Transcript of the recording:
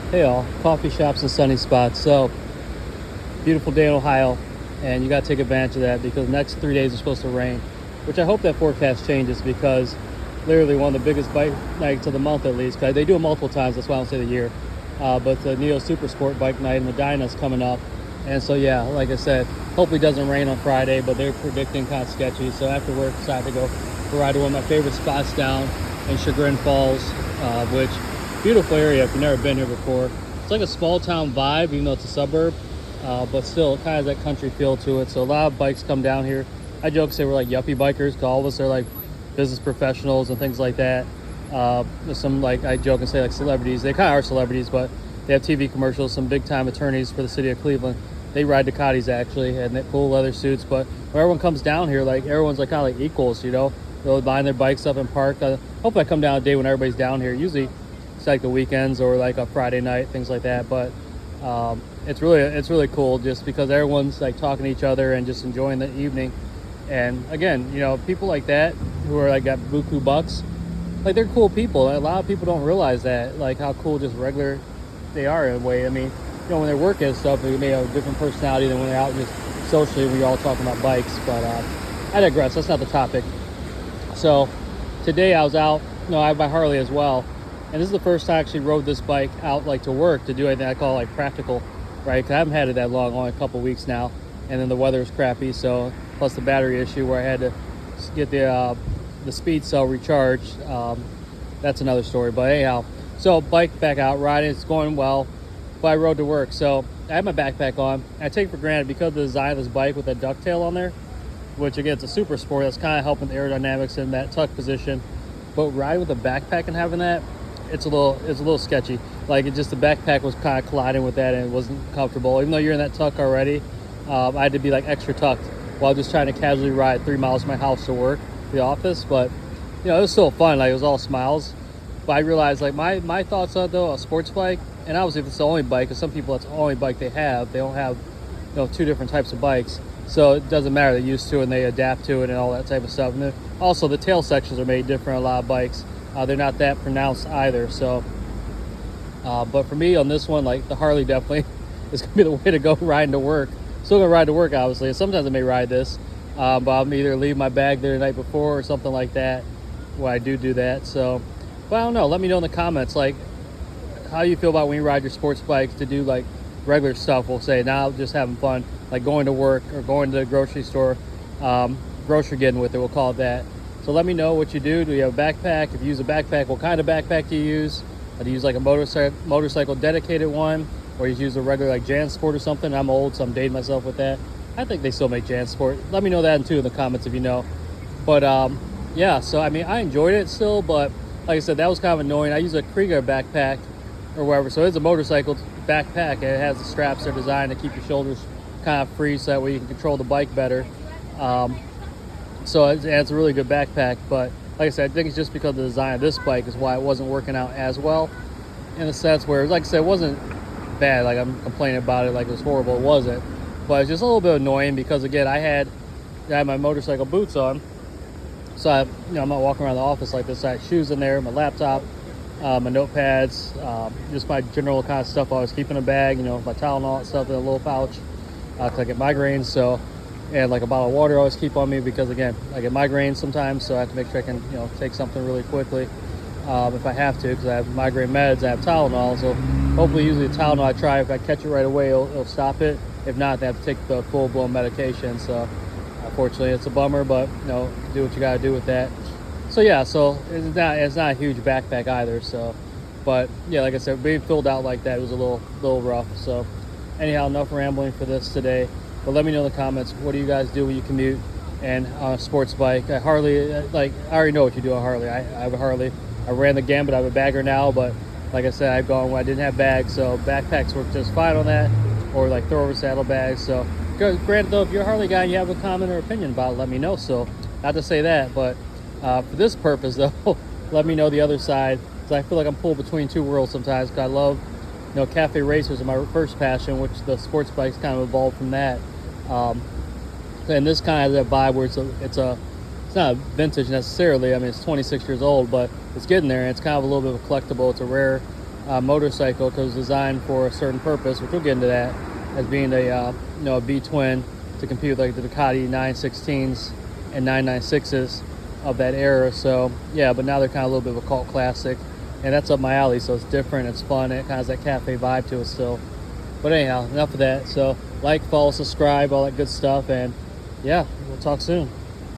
Hey all, coffee shops and sunny spots. So, beautiful day in Ohio, and you got to take advantage of that because the next 3 days are supposed to rain, which I hope that forecast changes because literally one of the biggest bike nights of the month at least. Cause they do it multiple times, that's why I don't say the year. But the Neo Super Sport bike night in Medina is coming up. And so, yeah, like I said, hopefully it doesn't rain on Friday, but they're predicting kind of sketchy. So after work, decided to go ride to one of my favorite spots down in Chagrin Falls, which beautiful area if you've never been here before. It's like a small town vibe, even though it's a suburb, but still it kind of has that country feel to it. So a lot of bikes come down here. I joke say we're like yuppie bikers, because all of us are like business professionals and things like that. There's some, like, I joke and say like celebrities. They kind of are celebrities, but they have TV commercials. Some big time attorneys for the city of Cleveland. They ride Ducatis actually, and they cool leather suits. But when everyone comes down here, like everyone's like kind of like equals, you know. They'll line their bikes up and park. Hopefully, I come down a day when everybody's down here. Usually, it's like the weekends or like a Friday night, things like that. But it's really cool just because everyone's like talking to each other and just enjoying the evening. And again, you know, people like that who are like got buku bucks, like they're cool people. A lot of people don't realize that, like how cool just regular they are in a way. I mean, you know, when they're working and stuff, they may have a different personality than when they're out just socially. We're all talking about bikes, but I digress. That's not the topic. So today I was out. No, I have my Harley as well, and this is the first time I actually rode this bike out like to work to do anything I call like practical, right? Because I haven't had it that long, only a couple weeks now, and then the weather is crappy. So plus the battery issue where I had to get the speed cell recharged. That's another story. But anyhow, so bike back out riding. It's going well, but I rode to work. So I had my backpack on. I take for granted because of the design of this bike with that ducktail on there, which again, it's a super sport. That's kind of helping the aerodynamics in that tuck position. But riding with a backpack and having that, it's a little sketchy. Like it just the backpack was kind of colliding with that and it wasn't comfortable. Even though you're in that tuck already, I had to be like extra tucked while just trying to casually ride 3 miles from my house to work, the office. But you know, it was still fun. Like it was all smiles. But I realized like my thoughts on though a sports bike, and obviously if it's the only bike, because some people that's the only bike they have, they don't have, you know, two different types of bikes. So it doesn't matter. They're used to it and they adapt to it and all that type of stuff. And then also the tail sections are made different on a lot of bikes. They're not that pronounced either. So, but for me on this one, like the Harley definitely is gonna be the way to go riding to work. Still gonna ride to work, obviously. Sometimes I may ride this, but I'll either leave my bag there the night before or something like that. When I do that. So, but I don't know. Let me know in the comments, like how you feel about when you ride your sports bikes to do like regular stuff. We'll say now just having fun, like going to work or going to the grocery store, grocery getting with it. We'll call it that. So let me know what you do. Do you have a backpack? If you use a backpack, what kind of backpack do you use? Do you use like a motorcycle dedicated one, or you use a regular like JanSport or something? I'm old, so I'm dating myself with that. I think they still make JanSport. Let me know that too in the comments if you know. But yeah, so I mean, I enjoyed it still, but like I said, that was kind of annoying. I use a Kriega backpack or whatever, so it's a motorcycle backpack, and it has the straps that are designed to keep your shoulders kind of free, so that way you can control the bike better. So it's a really good backpack, but like I said, I think it's just because of the design of this bike is why it wasn't working out as well, in a sense where, like I said, it wasn't bad. Like I'm complaining about it like it was horrible. It wasn't, but it's just a little bit annoying because again, I had my motorcycle boots on. So I'm not walking around the office like this. I had shoes in there, my laptop, my notepads, just my general kind of stuff I was keeping in a bag. You know, my Tylenol and stuff in a little pouch. 'Cause I get migraines, so, and like a bottle of water I always keep on me because again, I get migraines sometimes, so I have to make sure I can, you know, take something really quickly if I have to, because I have migraine meds. I have Tylenol, so hopefully, usually the Tylenol I try, if I catch it right away, it'll stop it. If not, they have to take the full-blown medication. So unfortunately, it's a bummer, but you know, do what you got to do with that. So yeah, so it's not a huge backpack either. So, but yeah, like I said, being filled out like that was a little rough. So anyhow, enough rambling for this today. But let me know in the comments, what do you guys do when you commute and on a sports bike? A Harley, like I already know what you do on a Harley. I have a Harley. I ran the gambit. I have a bagger now, but like I said, I've gone when I didn't have bags, so backpacks work just fine on that, or like throw over saddlebags. So granted though, if you're a Harley guy and you have a comment or opinion about it, let me know. So not to say that, but for this purpose though, let me know the other side, because I feel like I'm pulled between two worlds sometimes, because I love, you know, cafe racers are my first passion, which the sports bikes kind of evolved from that. And this kind of has that vibe where it's not vintage necessarily. I mean, it's 26 years old, but it's getting there, and it's kind of a little bit of a collectible. It's a rare motorcycle because it was designed for a certain purpose, which we'll get into that, as being a a B twin to compete with like the Ducati 916s and 996s of that era. So yeah, but now they're kind of a little bit of a cult classic, and that's up my alley. So it's different, it's fun, it kind of has that cafe vibe to it still. But anyhow, enough of that. So like, follow, subscribe, all that good stuff, and yeah, we'll talk soon.